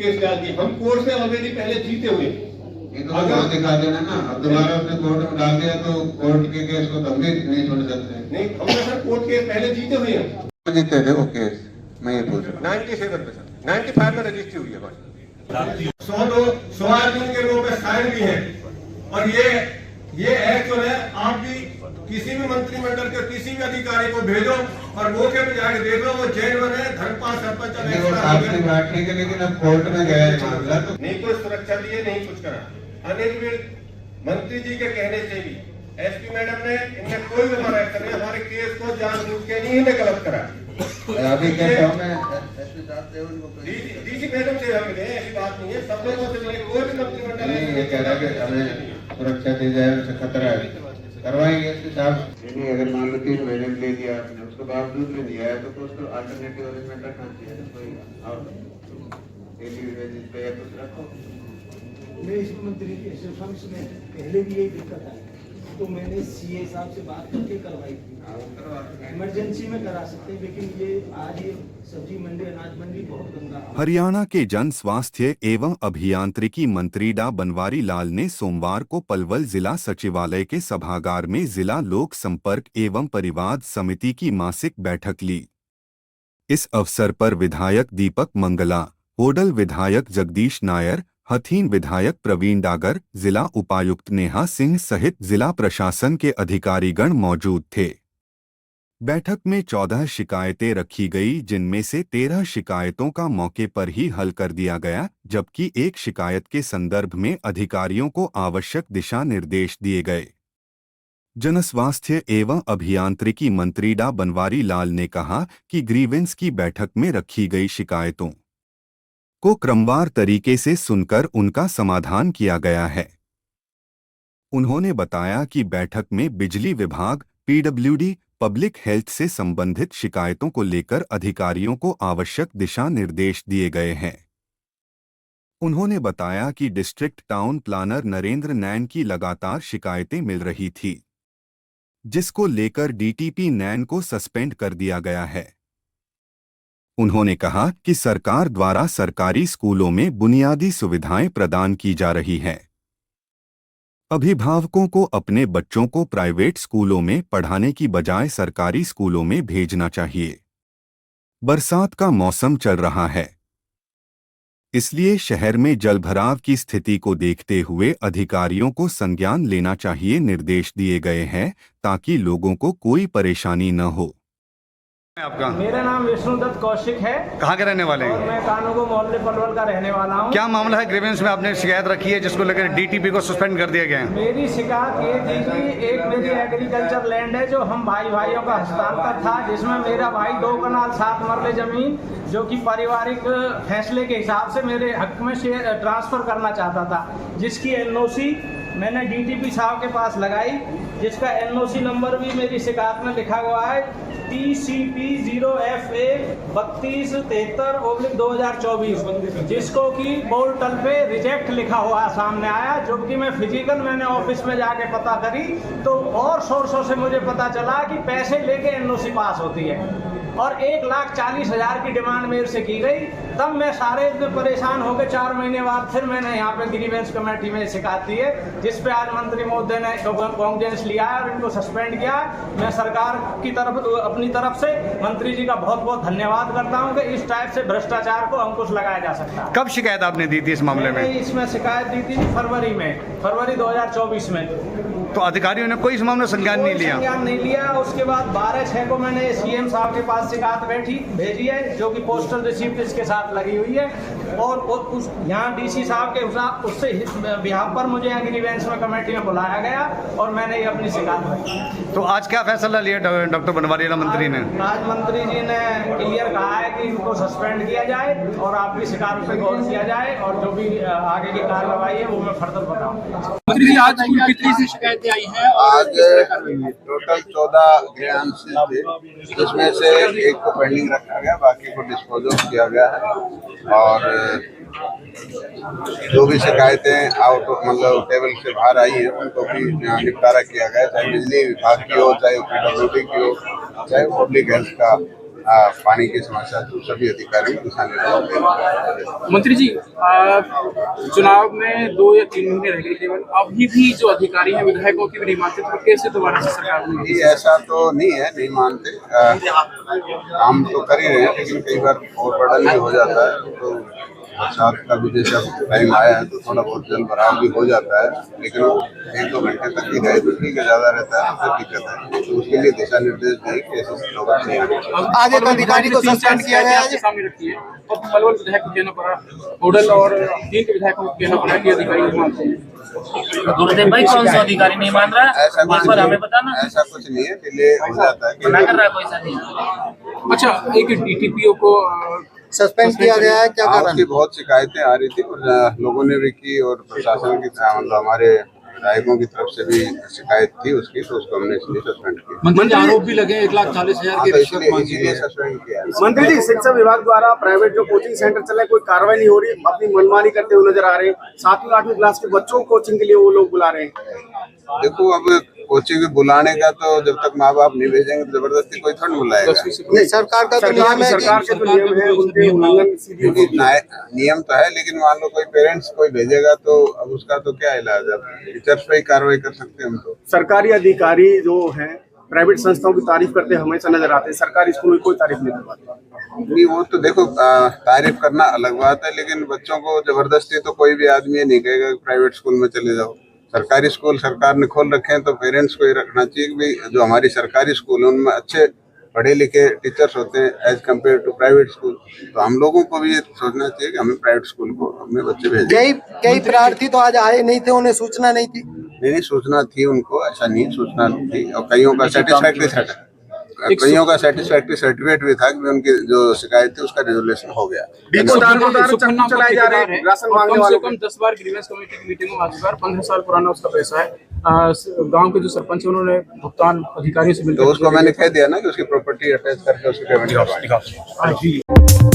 Case डाल दिए। हम कोर्ट से ऑलरेडी पहले जीते हुए। ये तो अगर दिखा देना ना, अब दोबारा अपने कोर्ट में डाल दिया तो कोर्ट के केस को तो भी नहीं छोड़ सकते। नहीं, हमने सर कोर्ट केस पहले जीते हुए हैं। जीते थे वो केस, मैं ये पूछ रहा हूँ। 97 में सर, 95 में रजिस्ट्री हुई है हमारी। 100 आदमी के रूप में साइन भी है। और ये एक्ट जो है, आप भी किसी भी मंत्रिमंडल के किसी भी अधिकारी को भेजो और मौके पे जाके देख लो, वो जेल में है, धनपाल सरपंच बात ठीक है, लेकिन अब कोर्ट में गया है मामला तो नहीं कोई सुरक्षा दिए, नहीं कुछ करा। अनिल मंत्री जी के कहने से भी एसपी मैडम ने इनने कोई भी हमारा एक्शन नहीं, हमारे केस को जानबूझ के नहीं इन्हें गलत करा। अभी कहता हूँ मैं डीसी मैडम से हम मिले, ऐसी बात नहीं है, सब लोगों से मिले, कोई भी मंत्रिमंडल नहीं ये कह रहा है कि हमें सुरक्षा दी जाए, उनसे खतरा है, करवाएंगे इसके साथ। नहीं अगर मान लो 3 महीने में ले लिया आपने, उसके बावजूद भी नहीं आया तो कुछ तो अल्टरनेटिव अरेंजमेंट रखना चाहिए, कोई और डेली बेसिस पे या कुछ रखो। मैं इस मंत्री के फंक्शन में पहले भी यही दिक्कत आई, तो मैंने सीए साहब से बात करके करवाई थी। इमरजेंसी में करा सकते, लेकिन ये आज ये सब्जी मंडी, अनाज मंडी बहुत गंदा। हरियाणा के जन स्वास्थ्य एवं अभियांत्रिकी मंत्री डा बनवारी लाल ने सोमवार को पलवल जिला सचिवालय के सभागार में जिला लोक संपर्क एवं परिवाद समिति की मासिक बैठक ली। इस अवसर पर विधायक दीपक मंगला, ओडल विधायक जगदीश नायर, हथीन विधायक प्रवीण डागर, जिला उपायुक्त नेहा सिंह सहित जिला प्रशासन के अधिकारीगण मौजूद थे। बैठक में 14 शिकायतें रखी गई, जिनमें से 13 शिकायतों का मौके पर ही हल कर दिया गया, जबकि एक शिकायत के संदर्भ में अधिकारियों को आवश्यक दिशा निर्देश दिए गए। जनस्वास्थ्य एवं अभियांत्रिकी मंत्री डा बनवारी लाल ने कहा कि ग्रीवेंस की बैठक में रखी गई शिकायतों को क्रमवार तरीके से सुनकर उनका समाधान किया गया है। उन्होंने बताया कि बैठक में बिजली विभाग, पीडब्ल्यूडी, पब्लिक हेल्थ से संबंधित शिकायतों को लेकर अधिकारियों को आवश्यक दिशा निर्देश दिए गए हैं। उन्होंने बताया कि डिस्ट्रिक्ट टाउन प्लानर नरेंद्र नैन की लगातार शिकायतें मिल रही थी, जिसको लेकर डीटीपी नैन को सस्पेंड कर दिया गया है। उन्होंने कहा कि सरकार द्वारा सरकारी स्कूलों में बुनियादी सुविधाएं प्रदान की जा रही हैं। अभिभावकों को अपने बच्चों को प्राइवेट स्कूलों में पढ़ाने की बजाय सरकारी स्कूलों में भेजना चाहिए। बरसात का मौसम चल रहा है, इसलिए शहर में जलभराव की स्थिति को देखते हुए अधिकारियों को संज्ञान लेना चाहिए, निर्देश दिए गए हैं ताकि लोगों को कोई परेशानी न हो। आपका? मेरा नाम विष्णुदत्त कौशिक है। कहाँ के रहने वाले हैं? और मैं कानूगो मोहल्ले पलवल का रहने वाला हूँ। क्या मामला है? ग्रीवेंस में आपने शिकायत रखी है जिसको लेकर डीटीपी को सस्पेंड कर दिया गया है। मेरी शिकायत ये थी कि एक मेरी एग्रीकल्चर लैंड है जो हम भाइयों का हस्तांतर था, जिसमें मेरा भाई 2 कनाल 7 मरले जमीन जो कि पारिवारिक फैसले के हिसाब से मेरे हक में ट्रांसफर करना चाहता था, जिसकी एनओसी मैंने डीटीपी साहब के पास लगाई, जिसका एनओसी नंबर भी मेरी शिकायत में लिखा हुआ है TCP 0FA 3273/2024, जिसको कि पोर्टल पे रिजेक्ट लिखा हुआ सामने आया। जो कि मैं फिजिकल मैंने ऑफिस में जाके पता करी तो और सोर्सों से मुझे पता चला कि पैसे लेके एनओसी पास होती है और 1,40,000 की डिमांड मेरे से की गई। तब मैं सारे इतने परेशान हो गए। 4 महीने बाद फिर मैंने यहाँ पे ग्रीवेंस कमेटी में शिकायत दी है, जिस पे आज मंत्री महोदय ने कॉन्ग्रेस लिया है और इनको सस्पेंड किया है। मैं सरकार की तरफ अपनी तरफ से मंत्री जी का बहुत बहुत धन्यवाद करता हूँ कि इस टाइप से भ्रष्टाचार को अंकुश लगाया जा सकता है। कब शिकायत आपने दी थी इस मामले में? इसमें शिकायत दी थी फरवरी 2024 में। तो अधिकारियों ने कोई इस मामले में संज्ञान नहीं लिया? उसके बाद 12/6 को मैंने सीएम साहब के पास शिकायत भेजी है, जो कि पोस्टल रिसिप्ट इसके साथ लगी हुई है। और उस यहाँ डीसी साहब के उससे बिहाफ पर मुझे ग्रीवेंस में कमेटी में बुलाया गया और मैंने ये अपनी शिकायत रखी। तो आज क्या फैसला लिया डॉक्टर बनवारी लाल मंत्री ने? आज मंत्री जी ने क्लियर कहा है कि इनको सस्पेंड किया जाए और आपकी शिकायत पे गौर किया जाए और जो भी आगे की कार्रवाई है वो मैं फर्दर बताऊँ। मंत्री जी आज कितनी सी शिकायतें आई हैं? आज टोटल 14 ग्रांट्स थे, जिसमें से एक को पेंडिंग रखा गया, बाकी को डिस्पोजल किया गया है। और जो भी शिकायतें आउट मतलब टेबल से बाहर आई है उनको भी निपटारा किया गया, चाहे बिजली विभाग की हो, चाहे पीडब्ल्यूडी की हो, चाहे पब्लिक हेल्थ का पानी की समस्या तो सभी अधिकारियों को दिशा निर्देश देंगे। मंत्री जी, चुनाव में 2 या 3 महीने रह गए केवल, अभी भी जो अधिकारी हैं विधायकों की भी नहीं मानते, तो कैसे दोबारा से सरकार में? नहीं, ऐसा तो नहीं है, नहीं मानते। काम तो कर ही रहे हैं, लेकिन कई बार और बर्डन भी हो जाता है। तो बरसात का भी जैसे अब टाइम आया है तो थोड़ा बहुत जल भराव भी हो जाता है, लेकिन वो 1-2 घंटे तक ही रहे तो ठीक है, ज्यादा रहता है तो दिक्कत है। तो उसके लिए दिशा निर्देश दें कि ऐसे लोग नहीं आने। आज एक अधिकारी को सस्पेंड किया गया है, सामने रखी है, और पलवल विधायक को कहना पड़ा, होडल और 3 के विधायकों को कहना पड़ा कि अधिकारी नहीं मानते हैं। गुरुदेव भाई, कौन सा अधिकारी नहीं मान रहा है? ऐसा कुछ पर हमें बताना। ऐसा कुछ नहीं है, डिले हो जाता है। मना कर रहा है कोई सा नहीं। अच्छा, एक डीटीपीओ को सस्पेंड किया गया है, क्या कारण? उसकी बहुत शिकायतें आ रही थी और लोगों ने भी की, और प्रशासन की मतलब हमारे विधायकों की तरफ से भी शिकायत थी उसकी, तो उसको हमने इसलिए सस्पेंड किया। मंत्री आरोप भी लगे 1,40,000 हाँ, की तो रिश्वत मांगी इसीलिए है। सस्पेंड किया। मंत्री जी, शिक्षा विभाग द्वारा प्राइवेट जो कोचिंग सेंटर चले कोई कार्रवाई नहीं हो रही, अपनी मनमानी करते हुए नजर आ रहे हैं। 7वीं 8वीं क्लास के बच्चों को कोचिंग के लिए वो लोग बुला रहे हैं। देखो, अब कोचिंग बुलाने का तो जब तक माँ बाप नहीं भेजेंगे तो जबरदस्ती कोई थोड़ा बुलाएगा। नहीं, सरकार का तो नियम है, सरकार के जो नियम है उनके उल्लंघन सीधी क्योंकि नियम तो है, लेकिन मान लो कोई पेरेंट्स कोई भेजेगा तो अब उसका तो क्या इलाज है? टीचर्स पे ही कार्रवाई कर सकते हैं हम तो। सरकारी अधिकारी जो हैं प्राइवेट संस्थाओं की तारीफ करते हमेशा नजर आते हैं, सरकारी स्कूल में कोई तारीफ नहीं करवाते। नहीं, वो तो देखो तारीफ करना अलग बात है, लेकिन बच्चों को जबरदस्ती तो कोई भी आदमी ये नहीं कहेगा कि प्राइवेट स्कूल में चले जाओ। सरकारी स्कूल सरकार ने खोल रखे हैं, तो पेरेंट्स को ये रखना चाहिए कि भाई जो हमारी सरकारी स्कूल है उनमें अच्छे पढ़े लिखे टीचर्स होते हैं as compare to private school. तो हम लोगों को भी ये सोचना चाहिए कि हमें प्राइवेट स्कूल को अपने बच्चे भेजें। कई प्रार्थी तो आज आए नहीं थे, उन्हें सूचना नहीं थी। नहीं, सूचना थी उनको, ऐसा नहीं सूचना थी, और कईयों का सेटिस्फैक्ट्री सर्टिफिकेट भी था कि उनकी जो शिकायत थी उसका रेजोल्यूशन हो गया। चलाए जा रहे हैं राशन मांगने कम से वालों कम 10 बार ग्रीवेंस कमेटी की मीटिंग में आ चुका है। 15 साल पुराना उसका पैसा है। गांव के जो सरपंच है उन्होंने भुगतान अधिकारियों से तो उसको मैंने कह दिया ना कि उसकी प्रॉपर्टी अटैच करके उसकी पेमेंट करवाएं।